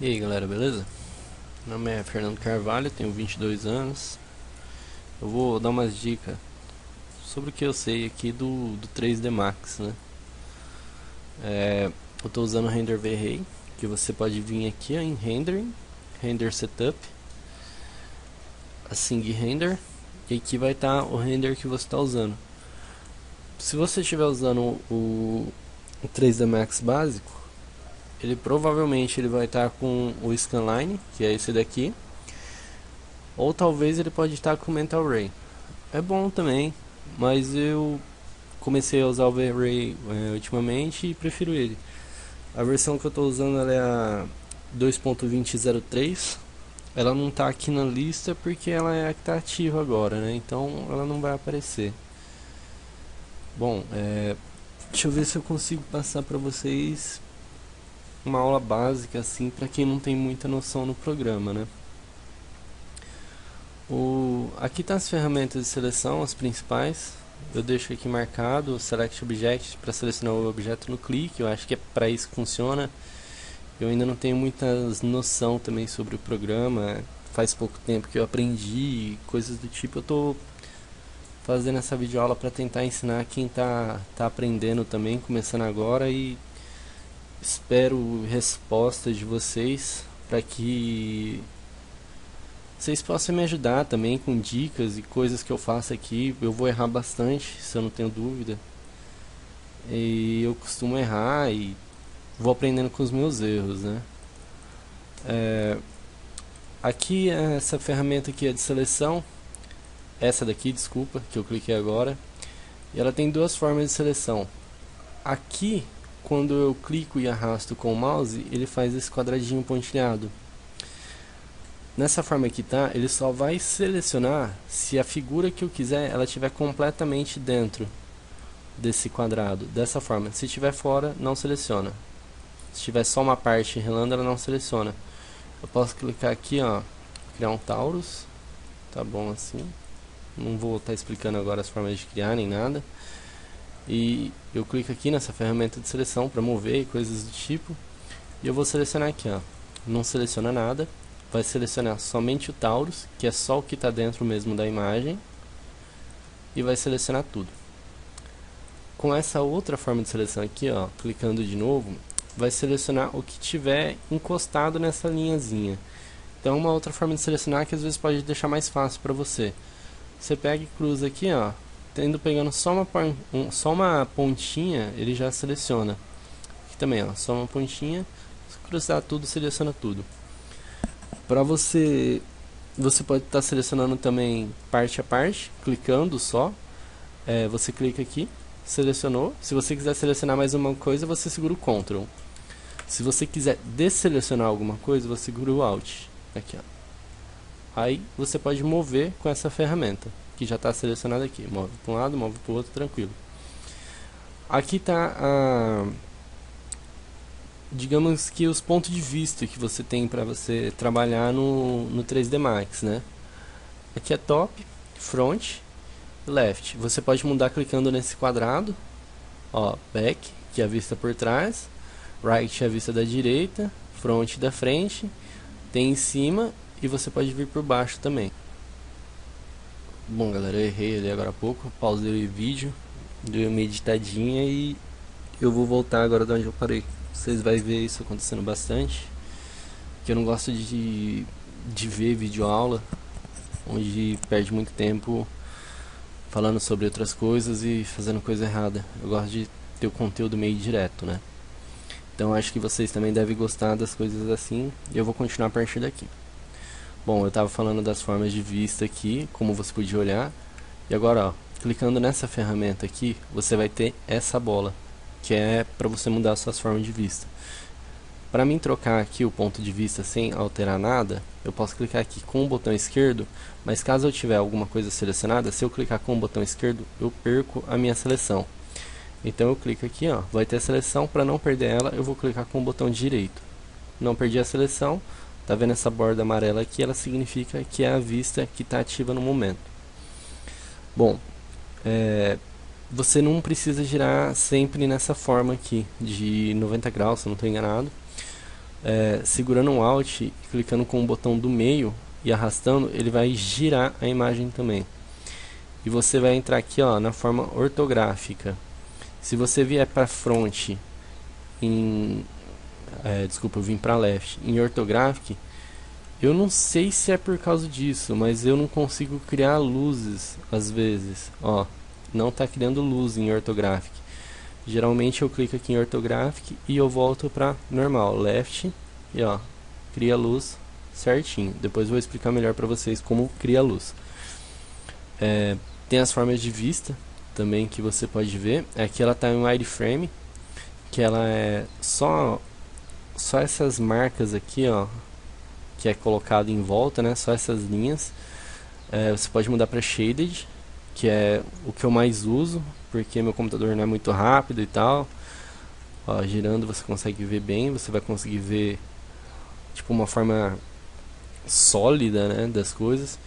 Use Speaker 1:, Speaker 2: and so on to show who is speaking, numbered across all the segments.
Speaker 1: E aí galera, beleza? Meu nome é Fernando Carvalho, tenho 22 anos. Eu vou dar umas dicas sobre o que eu sei aqui do 3D Max, né? Eu estou usando o Render V-Ray, que você pode vir aqui ó, em Rendering, Render Setup, assim de Render, e aqui vai estar o render que você está usando. Se você estiver usando o 3D Max básico, ele provavelmente vai estar com o Scanline, que é esse daqui, ou talvez ele pode estar com o Mental Ray. É bom também, mas eu comecei a usar o V-Ray ultimamente e prefiro ele. A versão que eu estou usando ela é a 2.2003. Ela não está aqui na lista porque ela é a que está ativa agora, né? Então ela não vai aparecer. Bom, deixa eu ver se eu consigo passar para vocês uma aula básica assim para quem não tem muita noção no programa, né? Aqui tá as ferramentas de seleção, as principais. Eu deixo aqui marcado o Select Object para selecionar o objeto no clique. Eu acho que é para isso que funciona. Eu ainda não tenho muita noção também sobre o programa. Faz pouco tempo que eu aprendi coisas do tipo. Eu tô fazendo essa videoaula para tentar ensinar quem tá aprendendo também, começando agora, e espero respostas de vocês para que vocês possam me ajudar também com dicas e coisas que eu faço aqui. Eu vou errar bastante, se eu não tenho dúvida. E eu costumo errar e vou aprendendo com os meus erros, né? Aqui, essa ferramenta aqui é de seleção. Essa daqui, desculpa, que eu cliquei agora. E ela tem duas formas de seleção. Aqui, quando eu clico e arrasto com o mouse, ele faz esse quadradinho pontilhado. Nessa forma aqui, tá? Ele só vai selecionar se a figura que eu quiser ela estiver completamente dentro desse quadrado. Dessa forma. Se estiver fora, não seleciona. Se tiver só uma parte relando, ela não seleciona. Eu posso clicar aqui, ó, criar um Taurus. Tá bom assim. Não vou estar explicando agora as formas de criar nem nada. E eu clico aqui nessa ferramenta de seleção para mover e coisas do tipo. E eu vou selecionar aqui, ó. Não seleciona nada. Vai selecionar somente o Taurus, que é só o que está dentro mesmo da imagem, e vai selecionar tudo. Com essa outra forma de seleção aqui, ó, clicando de novo, vai selecionar o que tiver encostado nessa linhazinha. Então, uma outra forma de selecionar que às vezes pode deixar mais fácil para você. Você pega e cruza aqui, ó, pegando só uma pontinha, ele já seleciona. Aqui também, ó, só uma pontinha, se cruzar tudo, seleciona tudo. Para você pode estar selecionando também parte a parte, clicando só. Você clica aqui, selecionou. Se você quiser selecionar mais uma coisa, você segura o Ctrl. Se você quiser desselecionar alguma coisa, você segura o Alt. Aqui, ó. Aí você pode mover com essa ferramenta, que já está selecionada aqui. Move para um lado, move para o outro, tranquilo. Aqui está digamos que os pontos de vista que você tem para você trabalhar no 3D Max, né? Aqui é top, front, left. Você pode mudar clicando nesse quadrado, ó, back, que é a vista por trás, right é a vista da direita, front da frente, tem em cima e você pode vir por baixo também. Bom, galera, eu errei ali agora há pouco, pausei o vídeo, dei uma editadinha e eu vou voltar agora de onde eu parei. Vocês vão ver isso acontecendo bastante, que eu não gosto de ver videoaula onde perde muito tempo falando sobre outras coisas e fazendo coisa errada. Eu gosto de ter o conteúdo meio direto, né? Então acho que vocês também devem gostar das coisas assim, e eu vou continuar a partir daqui. Bom, eu estava falando das formas de vista aqui, como você podia olhar, e agora, ó, clicando nessa ferramenta aqui, você vai ter essa bola, que é para você mudar suas formas de vista. Para mim trocar aqui o ponto de vista sem alterar nada, eu posso clicar aqui com o botão esquerdo, mas caso eu tiver alguma coisa selecionada, se eu clicar com o botão esquerdo, eu perco a minha seleção. Então eu clico aqui, ó, vai ter a seleção. Para não perder ela, eu vou clicar com o botão direito. Não perdi a seleção, tá vendo essa borda amarela aqui? Ela significa que é a vista que está ativa no momento. Bom, você não precisa girar sempre nessa forma aqui, de 90 graus, se eu não estou enganado. segurando um Alt e clicando com o botão do meio e arrastando, ele vai girar a imagem também. E você vai entrar aqui, ó, na forma ortográfica. Se você vier para front em desculpa, eu vim para left em orthographic, eu não sei se é por causa disso, mas eu não consigo criar luzes às vezes, ó, não está criando luz em orthographic. Geralmente eu clico aqui em orthographic e eu volto para normal, left, e ó, cria luz certinho. Depois eu vou explicar melhor para vocês como cria luz. Tem as formas de vista também que você pode ver. Aqui ela está em wireframe, que ela é só essas marcas aqui, ó, que é colocado em volta, né? Só essas linhas. Você pode mudar para shaded, que é o que eu mais uso, porque meu computador não é muito rápido e tal. Ó, girando você consegue ver bem, você vai conseguir ver tipo uma forma sólida, né, das coisas.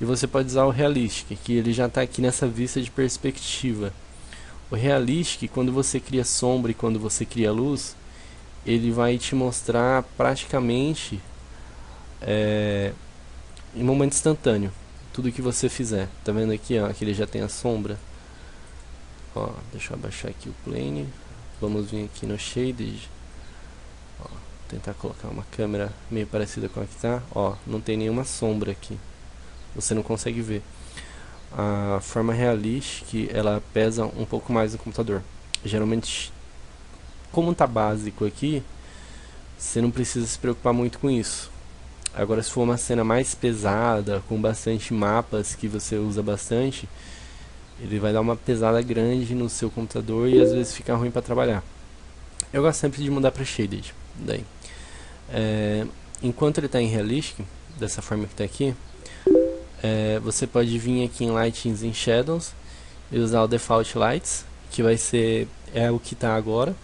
Speaker 1: E você pode usar o realistic, que ele já está aqui nessa vista de perspectiva. O realistic, quando você cria sombra e quando você cria luz, ele vai te mostrar praticamente em momento instantâneo tudo que você fizer. Tá vendo aqui, ó, que ele já tem a sombra. Ó, deixa eu abaixar aqui o plane. Vamos vir aqui no shaded. Ó, tentar colocar uma câmera meio parecida com a que tá. Ó, não tem nenhuma sombra aqui. Você não consegue ver. A forma realistic, ela pesa um pouco mais no computador. Geralmente, como tá básico aqui, você não precisa se preocupar muito com isso. Agora, se for uma cena mais pesada, com bastante mapas que você usa bastante, ele vai dar uma pesada grande no seu computador e às vezes fica ruim para trabalhar. Eu gosto sempre de mudar para shaded. Daí, enquanto ele está em realistic, dessa forma que está aqui, você pode vir aqui em Lightings and Shadows e usar o Default Lights, que vai ser o que está agora.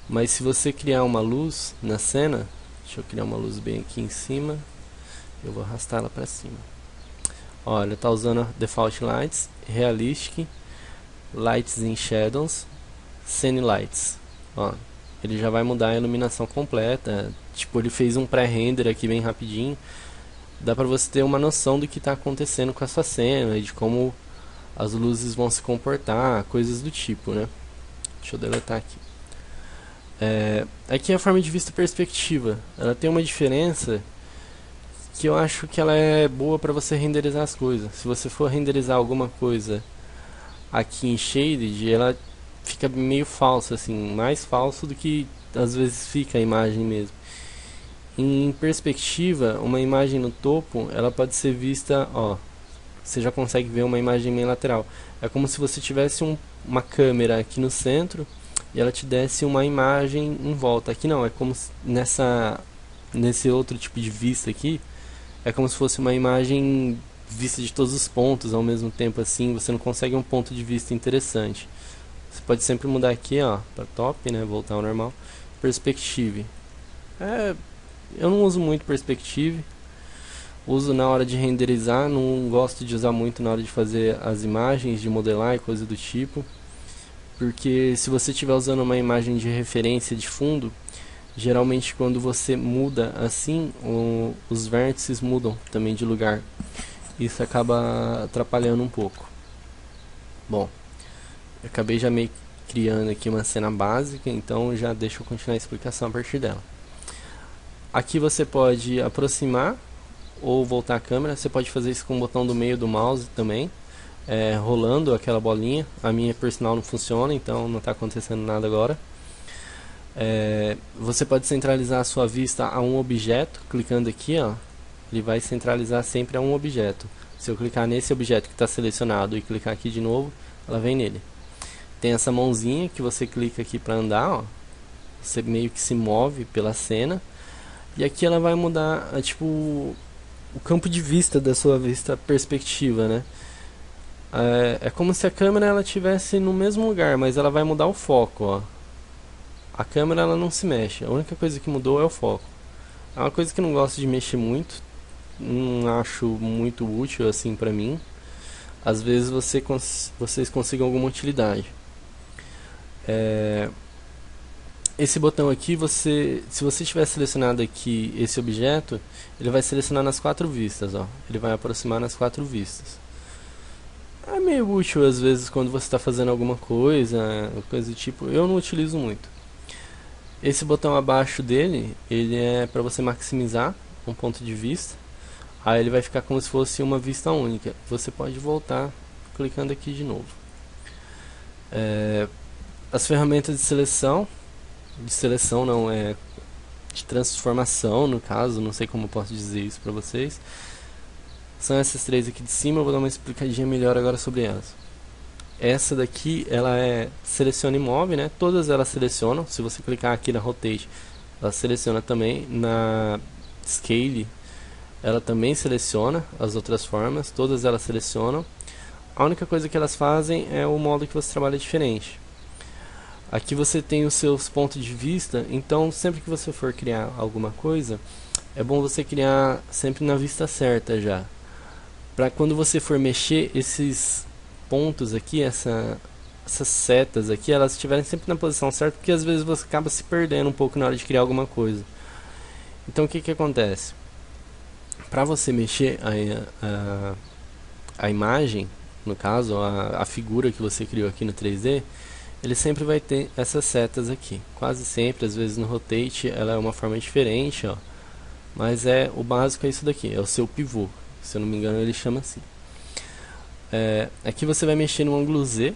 Speaker 1: Mas se você criar uma luz na cena, deixa eu criar uma luz bem aqui em cima, eu vou arrastar ela para cima. Olha, está usando Default Lights, Realistic, Lights and Shadows, Scene Lights. Ó, ele já vai mudar a iluminação completa. Tipo, ele fez um pré-render aqui bem rapidinho. Dá pra você ter uma noção do que está acontecendo com a sua cena e de como as luzes vão se comportar, coisas do tipo, né? Deixa eu deletar aqui. Aqui é a forma de vista perspectiva. Ela tem uma diferença que eu acho que ela é boa para você renderizar as coisas. Se você for renderizar alguma coisa aqui em shaded, ela fica meio falsa, assim, mais falso do que às vezes fica a imagem mesmo. Em perspectiva, uma imagem no topo, ela pode ser vista, ó, você já consegue ver uma imagem meio lateral. É como se você tivesse uma câmera aqui no centro e ela te desse uma imagem em volta. Aqui não, é como se nesse outro tipo de vista aqui, é como se fosse uma imagem vista de todos os pontos ao mesmo tempo, assim, você não consegue um ponto de vista interessante. Você pode sempre mudar aqui, ó, para top, né, voltar ao normal. Perspective. Eu não uso muito Perspective, uso na hora de renderizar, não gosto de usar muito na hora de fazer as imagens, de modelar e coisa do tipo, porque se você estiver usando uma imagem de referência de fundo, geralmente quando você muda assim, os vértices mudam também de lugar, isso acaba atrapalhando um pouco. Bom, eu acabei já meio criando aqui uma cena básica, então já deixa eu continuar a explicação a partir dela. Aqui você pode aproximar ou voltar a câmera. Você pode fazer isso com o botão do meio do mouse também, rolando aquela bolinha. A minha personal não funciona, então não está acontecendo nada agora. Você pode centralizar a sua vista a um objeto, clicando aqui, ó, ele vai centralizar sempre a um objeto. Se eu clicar nesse objeto que está selecionado e clicar aqui de novo, ela vem nele. Tem essa mãozinha que você clica aqui para andar, ó. Você meio que se move pela cena. E aqui ela vai mudar, tipo, o campo de vista da sua vista perspectiva, né? É como se a câmera ela estivesse no mesmo lugar, mas ela vai mudar o foco, ó. A câmera ela não se mexe, a única coisa que mudou é o foco. É uma coisa que eu não gosto de mexer muito, não acho muito útil assim pra mim. Às vezes vocês consigam alguma utilidade. Esse botão aqui, se você tiver selecionado aqui esse objeto, ele vai selecionar nas 4 vistas, ó. Ele vai aproximar nas 4 vistas. É meio útil às vezes quando você está fazendo alguma coisa do tipo. Eu não utilizo muito. Esse botão abaixo dele, ele é para você maximizar um ponto de vista. Aí ele vai ficar como se fosse uma vista única. Você pode voltar clicando aqui de novo. As ferramentas de seleção não, de transformação no caso, não sei como eu posso dizer isso para vocês. São essas 3 aqui de cima, eu vou dar uma explicadinha melhor agora sobre elas. Essa daqui, ela seleciona e move, né? Todas elas selecionam. Se você clicar aqui na Rotate, ela seleciona também. Na Scale, ela também seleciona as outras formas. Todas elas selecionam. A única coisa que elas fazem é o modo que você trabalha diferente. Aqui você tem os seus pontos de vista. Então, sempre que você for criar alguma coisa, é bom você criar sempre na vista certa já. Para quando você for mexer, esses pontos aqui, essas setas aqui, elas estiverem sempre na posição certa, porque às vezes você acaba se perdendo um pouco na hora de criar alguma coisa. Então o que acontece? Para você mexer a imagem, no caso, a figura que você criou aqui no 3D, ele sempre vai ter essas setas aqui. Quase sempre, às vezes no Rotate, ela é uma forma diferente, ó. Mas o básico é isso daqui, é o seu pivô. Se eu não me engano, ele chama assim. Aqui você vai mexer no ângulo Z.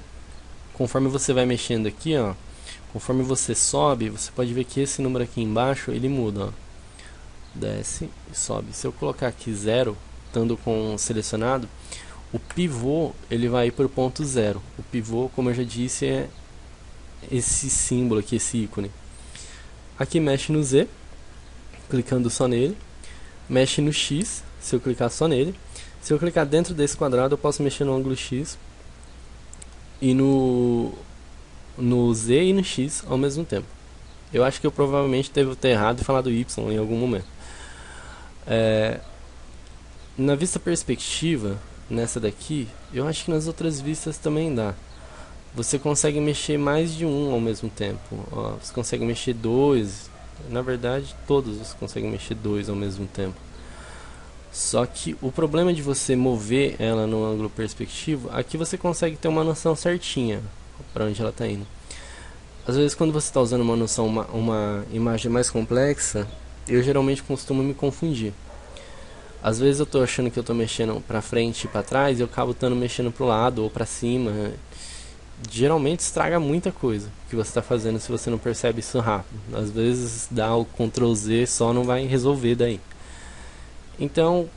Speaker 1: Conforme você vai mexendo aqui, ó, conforme você sobe, você pode ver que esse número aqui embaixo, ele muda, ó. Desce e sobe. Se eu colocar aqui 0, estando com selecionado, o pivô, ele vai para o ponto 0. O pivô, como eu já disse, é esse símbolo aqui, esse ícone. Aqui mexe no Z, clicando só nele. Mexe no X, se eu clicar só nele. Se eu clicar dentro desse quadrado, eu posso mexer no ângulo X e no Z e no X ao mesmo tempo. Eu acho que eu provavelmente devo ter errado e falado Y em algum momento. Na vista perspectiva, nessa daqui, eu acho que nas outras vistas também dá. Você consegue mexer mais de um ao mesmo tempo. Ó, você consegue mexer 2. Na verdade, todos você consegue mexer 2 ao mesmo tempo. Só que o problema de você mover ela no ângulo perspectivo, aqui você consegue ter uma noção certinha para onde ela está indo. Às vezes quando você está usando uma noção, uma imagem mais complexa, eu geralmente costumo me confundir. Às vezes eu estou achando que eu estou mexendo para frente e para trás, e eu acabo estando mexendo para o lado ou para cima. Geralmente estraga muita coisa que você está fazendo se você não percebe isso rápido. Às vezes dar o Ctrl Z só não vai resolver daí. Então,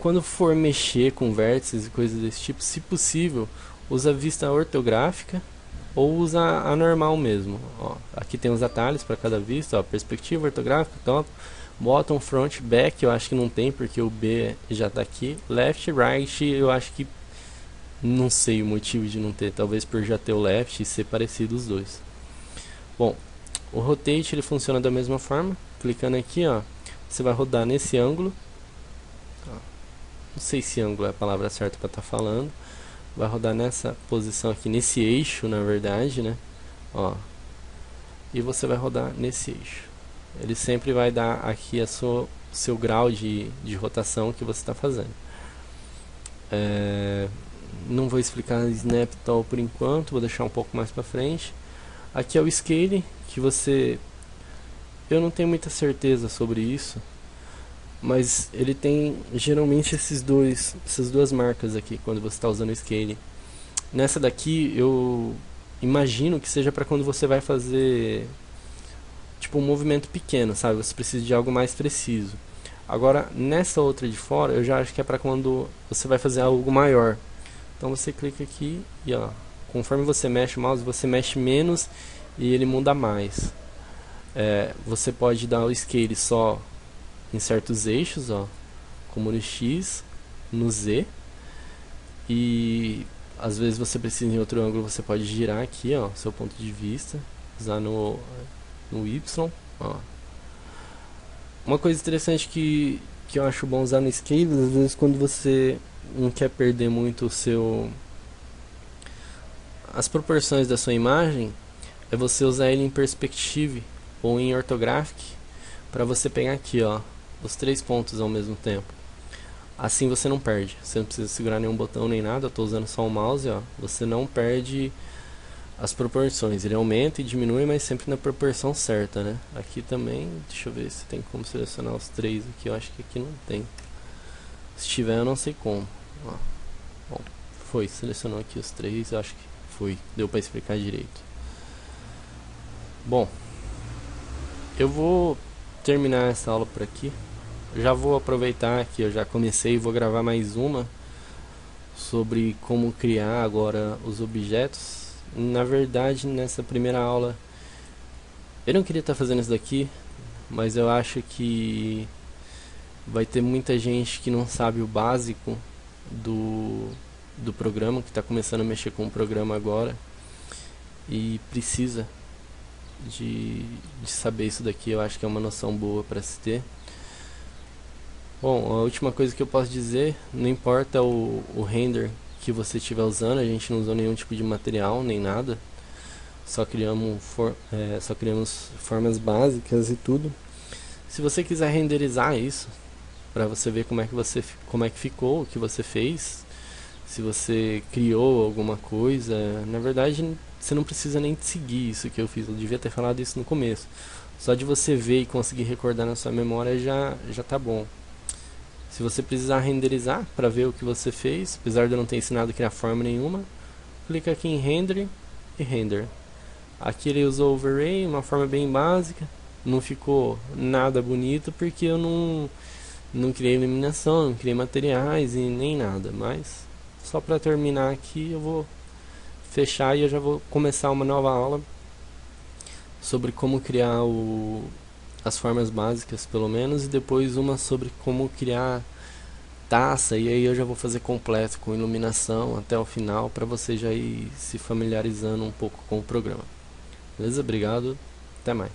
Speaker 1: quando for mexer com vértices e coisas desse tipo, se possível, usa a vista ortográfica ou usa a normal mesmo. Ó, aqui tem os atalhos para cada vista, ó, perspectiva, ortográfica, top, bottom, front, back, eu acho que não tem porque o B já está aqui. Left, right, eu acho que não sei o motivo de não ter, talvez por já ter o left e ser parecido os dois. Bom, o rotate ele funciona da mesma forma, clicando aqui, ó. Você vai rodar nesse ângulo. Não sei se ângulo é a palavra certa para estar falando. Vai rodar nessa posição aqui, nesse eixo, na verdade, né? Ó. E você vai rodar nesse eixo. Ele sempre vai dar aqui seu grau de rotação que você está fazendo. Não vou explicar Snap Tool por enquanto, vou deixar um pouco mais para frente. Aqui é o Scale, que você... Eu não tenho muita certeza sobre isso, mas ele tem geralmente essas duas marcas aqui quando você está usando o Scale. Nessa daqui eu imagino que seja para quando você vai fazer tipo um movimento pequeno, sabe? Você precisa de algo mais preciso. Agora nessa outra de fora eu já acho que é para quando você vai fazer algo maior. Então você clica aqui e ó, conforme você mexe o mouse, você mexe menos e ele muda mais. Você pode dar o Scale só em certos eixos, ó, como no X, no Z, e às vezes você precisa em outro ângulo, você pode girar aqui, ó, seu ponto de vista, usar no Y, ó. Uma coisa interessante que eu acho bom usar no Scale, às vezes quando você não quer perder muito as proporções da sua imagem, é você usar ele em Perspective ou em Orthographic para você pegar aqui, ó, os 3 pontos ao mesmo tempo. Assim você não perde, você não precisa segurar nenhum botão nem nada, eu estou usando só o mouse, ó. Você não perde as proporções, ele aumenta e diminui, mas sempre na proporção certa, né? Aqui também, deixa eu ver se tem como selecionar os 3 aqui, eu acho que aqui não tem. Se tiver eu não sei como. Ó. Bom, selecionou aqui os 3, eu acho que foi, deu para explicar direito. Bom, eu vou terminar essa aula por aqui. Já vou aproveitar que eu já comecei e vou gravar mais uma sobre como criar agora os objetos. Na verdade, nessa primeira aula eu não queria estar fazendo isso daqui, mas eu acho que vai ter muita gente que não sabe o básico do programa, que está começando a mexer com o programa agora e precisa de saber isso daqui. Eu acho que é uma noção boa para se ter. Bom, a última coisa que eu posso dizer, não importa o render que você estiver usando, a gente não usou nenhum tipo de material, nem nada, só criamos formas básicas e tudo. Se você quiser renderizar isso, para você ver como é que ficou, o que você fez, se você criou alguma coisa, na verdade você não precisa nem seguir isso que eu fiz, eu devia ter falado isso no começo. Só de você ver e conseguir recordar na sua memória já tá bom. Se você precisar renderizar para ver o que você fez, apesar de eu não ter ensinado a criar forma nenhuma, clica aqui em Render e Render. Aqui ele usou Overlay, uma forma bem básica, não ficou nada bonito porque eu não criei iluminação, não criei materiais e nem nada, mas só para terminar aqui eu vou fechar e eu já vou começar uma nova aula sobre como criar as formas básicas, pelo menos, e depois uma sobre como criar taça, e aí eu já vou fazer completo com iluminação até o final para você já ir se familiarizando um pouco com o programa. Beleza? Obrigado, até mais.